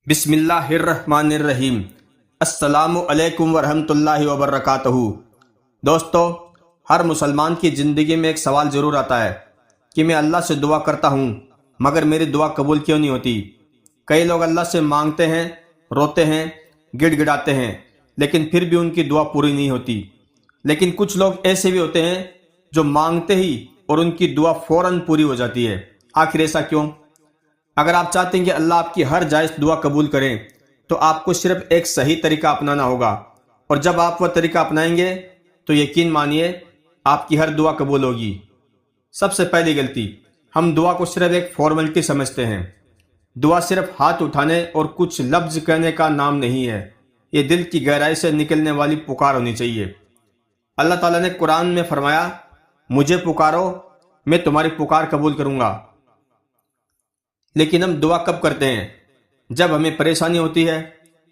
بسم اللہ الرحمن الرحیم۔ السلام علیکم ورحمۃ اللہ وبرکاتہ۔ دوستو، ہر مسلمان کی زندگی میں ایک سوال ضرور آتا ہے کہ میں اللہ سے دعا کرتا ہوں مگر میری دعا قبول کیوں نہیں ہوتی۔ کئی لوگ اللہ سے مانگتے ہیں، روتے ہیں، گڑ گڑاتے ہیں، لیکن پھر بھی ان کی دعا پوری نہیں ہوتی۔ لیکن کچھ لوگ ایسے بھی ہوتے ہیں جو مانگتے ہی اور ان کی دعا فوراً پوری ہو جاتی ہے۔ آخر ایسا کیوں؟ اگر آپ چاہتے ہیں کہ اللہ آپ کی ہر جائز دعا قبول کریں تو آپ کو صرف ایک صحیح طریقہ اپنانا ہوگا، اور جب آپ وہ طریقہ اپنائیں گے تو یقین مانیے آپ کی ہر دعا قبول ہوگی۔ سب سے پہلی غلطی، ہم دعا کو صرف ایک فارمیلٹی سمجھتے ہیں۔ دعا صرف ہاتھ اٹھانے اور کچھ لفظ کہنے کا نام نہیں ہے، یہ دل کی گہرائی سے نکلنے والی پکار ہونی چاہیے۔ اللہ تعالیٰ نے قرآن میں فرمایا، مجھے پکارو میں تمہاری پکار قبول کروں گا۔ لیکن ہم دعا کب کرتے ہیں؟ جب ہمیں پریشانی ہوتی ہے،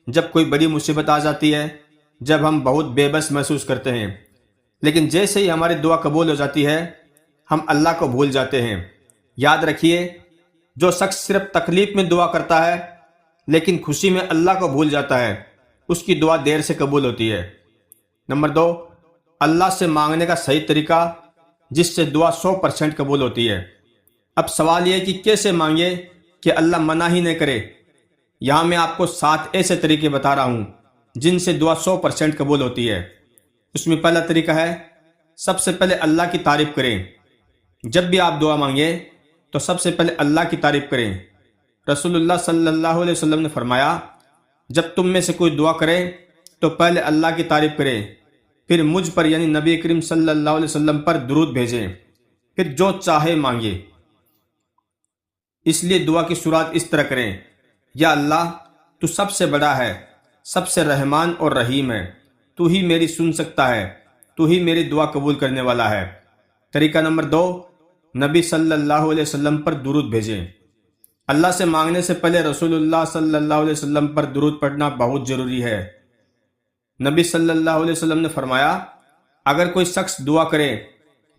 جب کوئی بڑی مصیبت آ جاتی ہے، جب ہم بہت بے بس محسوس کرتے ہیں۔ لیکن جیسے ہی ہماری دعا قبول ہو جاتی ہے ہم اللہ کو بھول جاتے ہیں۔ یاد رکھیے، جو شخص صرف تکلیف میں دعا کرتا ہے لیکن خوشی میں اللہ کو بھول جاتا ہے اس کی دعا دیر سے قبول ہوتی ہے۔ نمبر 2، اللہ سے مانگنے کا صحیح طریقہ جس سے دعا 100% قبول ہوتی ہے۔ اب سوال یہ کہ کیسے مانگے کہ اللہ منع ہی نہ کرے۔ یہاں میں آپ کو 7 ایسے طریقے بتا رہا ہوں جن سے دعا 100% قبول ہوتی ہے۔ اس میں پہلا طریقہ ہے، سب سے پہلے اللہ کی تعریف کریں۔ جب بھی آپ دعا مانگیں تو سب سے پہلے اللہ کی تعریف کریں۔ رسول اللہ صلی اللہ علیہ وسلم نے فرمایا، جب تم میں سے کوئی دعا کرے تو پہلے اللہ کی تعریف کرے، پھر مجھ پر یعنی نبی کریم صلی اللہ علیہ وسلم پر درود بھیجیں، پھر جو چاہے مانگے۔ اس لیے دعا کی شروعات اس طرح کریں، یا اللہ تو سب سے بڑا ہے، سب سے رحمان اور رحیم ہے، تو ہی میری سن سکتا ہے، تو ہی میری دعا قبول کرنے والا ہے۔ طریقہ نمبر 2، نبی صلی اللہ علیہ وسلم پر درود بھیجیں۔ اللہ سے مانگنے سے پہلے رسول اللہ صلی اللہ علیہ وسلم پر درود پڑھنا بہت ضروری ہے۔ نبی صلی اللہ علیہ وسلم نے فرمایا، اگر کوئی شخص دعا کرے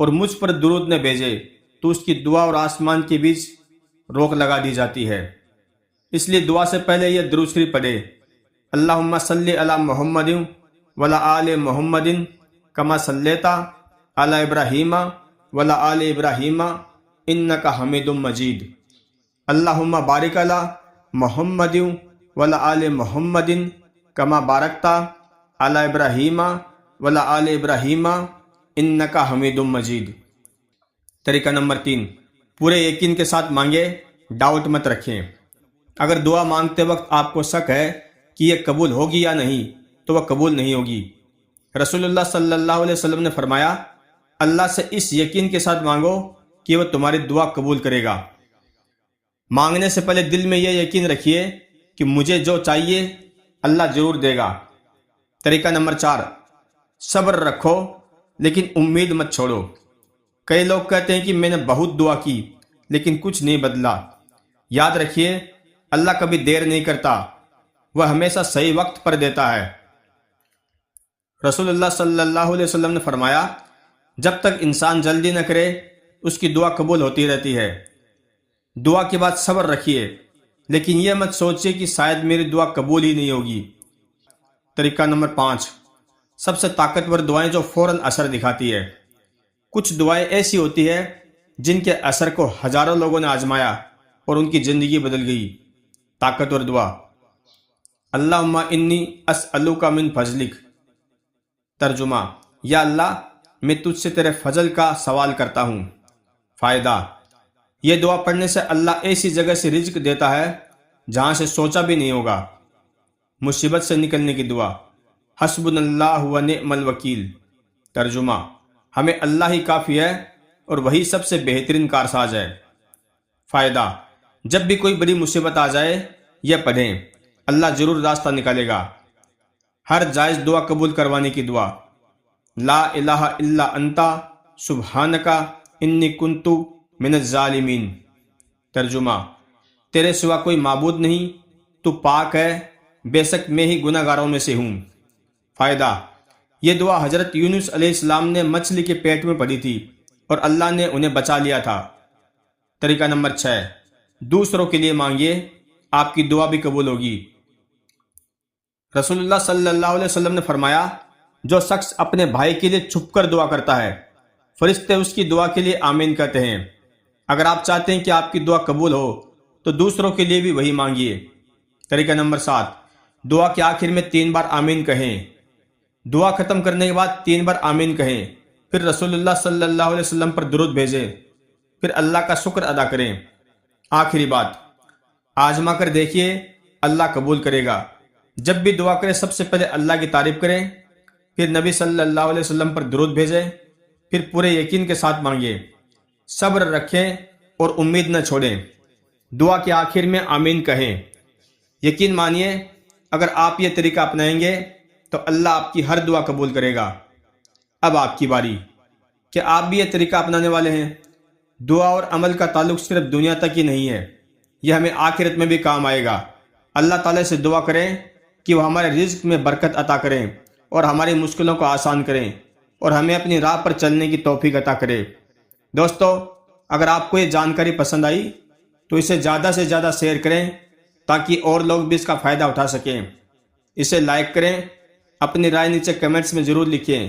اور مجھ پر درود نہ بھیجے تو اس کی دعا اور آسمان کے بیچ روک لگا دی جاتی ہے۔ اس لیے دعا سے پہلے یہ درود شریف پڑھے، اللہم صلی علی محمد وعلی آل محمد کما صلیت علی ابراہیم وعلی آل ابراہیم انک حمید مجید، اللہم بارک علی محمد وعلی آل محمد کما بارکت علی ابراہیم وعلی آل ابراہیم انک حمید مجید۔ طریقہ نمبر 3، پورے یقین کے ساتھ مانگے، ڈاؤٹ مت رکھیں۔ اگر دعا مانگتے وقت آپ کو شک ہے کہ یہ قبول ہوگی یا نہیں تو وہ قبول نہیں ہوگی۔ رسول اللہ صلی اللہ علیہ وسلم نے فرمایا، اللہ سے اس یقین کے ساتھ مانگو کہ وہ تمہاری دعا قبول کرے گا۔ مانگنے سے پہلے دل میں یہ یقین رکھیے کہ مجھے جو چاہیے اللہ ضرور دے گا۔ طریقہ نمبر 4، صبر رکھو لیکن امید مت چھوڑو۔ کئی لوگ کہتے ہیں کہ میں نے بہت دعا کی لیکن کچھ نہیں بدلا۔ یاد رکھیے، اللہ کبھی دیر نہیں کرتا، وہ ہمیشہ صحیح وقت پر دیتا ہے۔ رسول اللہ صلی اللہ علیہ وسلم نے فرمایا، جب تک انسان جلدی نہ کرے اس کی دعا قبول ہوتی رہتی ہے۔ دعا کے بعد صبر رکھیے، لیکن یہ مت سوچیے کہ شاید میری دعا قبول ہی نہیں ہوگی۔ طریقہ نمبر 5، سب سے طاقتور دعائیں جو فوراً اثر دکھاتی ہے۔ کچھ دعائیں ایسی ہوتی ہے جن کے اثر کو ہزاروں لوگوں نے آزمایا اور ان کی زندگی بدل گئی۔ طاقتور دعا، اللہم انی اسألک من فضلک۔ ترجمہ، یا اللہ میں تجھ سے تیرے فضل کا سوال کرتا ہوں۔ فائدہ، یہ دعا پڑھنے سے اللہ ایسی جگہ سے رزق دیتا ہے جہاں سے سوچا بھی نہیں ہوگا۔ مصیبت سے نکلنے کی دعا، حسبنا اللہ و نعم الوکیل۔ ترجمہ، ہمیں اللہ ہی کافی ہے اور وہی سب سے بہترین کارساز ہے۔ فائدہ، جب بھی کوئی بڑی مصیبت آ جائے یہ پڑھیں، اللہ ضرور راستہ نکالے گا۔ ہر جائز دعا قبول کروانے کی دعا، لا الہ الا انت سبحانک انی کنت من الظالمین۔ ترجمہ، تیرے سوا کوئی معبود نہیں، تو پاک ہے، بے شک میں ہی گناہ گاروں میں سے ہوں۔ فائدہ، یہ دعا حضرت یونس علیہ السلام نے مچھلی کے پیٹ میں پڑھی تھی اور اللہ نے انہیں بچا لیا تھا۔ طریقہ نمبر 6، دوسروں کے لیے مانگیے، آپ کی دعا بھی قبول ہوگی۔ رسول اللہ صلی اللہ علیہ وسلم نے فرمایا، جو شخص اپنے بھائی کے لیے چھپ کر دعا کرتا ہے، فرشتے اس کی دعا کے لیے آمین کہتے ہیں۔ اگر آپ چاہتے ہیں کہ آپ کی دعا قبول ہو تو دوسروں کے لیے بھی وہی مانگیے۔ طریقہ نمبر 7، دعا کے آخر میں 3 بار آمین کہیں۔ دعا ختم کرنے کے بعد 3 بار آمین کہیں، پھر رسول اللہ صلی اللہ علیہ وسلم پر درود بھیجیں، پھر اللہ کا شکر ادا کریں۔ آخری بات، آزما کر دیکھیے، اللہ قبول کرے گا۔ جب بھی دعا کریں سب سے پہلے اللہ کی تعریف کریں، پھر نبی صلی اللہ علیہ وسلم پر درود بھیجیں، پھر پورے یقین کے ساتھ مانگیں، صبر رکھیں اور امید نہ چھوڑیں۔ دعا کے آخر میں آمین کہیں۔ یقین مانیے، اگر آپ یہ طریقہ اپنائیں گے تو اللہ آپ کی ہر دعا قبول کرے گا۔ اب آپ کی باری، کہ آپ بھی یہ طریقہ اپنانے والے ہیں؟ دعا اور عمل کا تعلق صرف دنیا تک ہی نہیں ہے، یہ ہمیں آخرت میں بھی کام آئے گا۔ اللہ تعالیٰ سے دعا کریں کہ وہ ہمارے رزق میں برکت عطا کریں اور ہماری مشکلوں کو آسان کریں اور ہمیں اپنی راہ پر چلنے کی توفیق عطا کرے۔ دوستو، اگر آپ کو یہ جانکاری پسند آئی تو اسے زیادہ سے زیادہ شیئر کریں تاکہ اور لوگ بھی اس کا فائدہ اٹھا سکیں۔ اسے لائک کریں، اپنی رائے نیچے کمنٹس میں ضرور لکھیں۔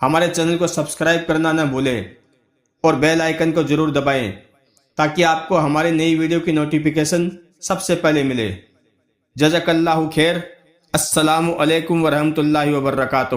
ہمارے چینل کو سبسکرائب کرنا نہ بھولیں اور بیل آئیکن کو ضرور دبائیں تاکہ آپ کو ہماری نئی ویڈیو کی نوٹیفیکیشن سب سے پہلے ملے۔ جزاک اللہ خیر۔ السلام علیکم ورحمۃ اللہ وبرکاتہ۔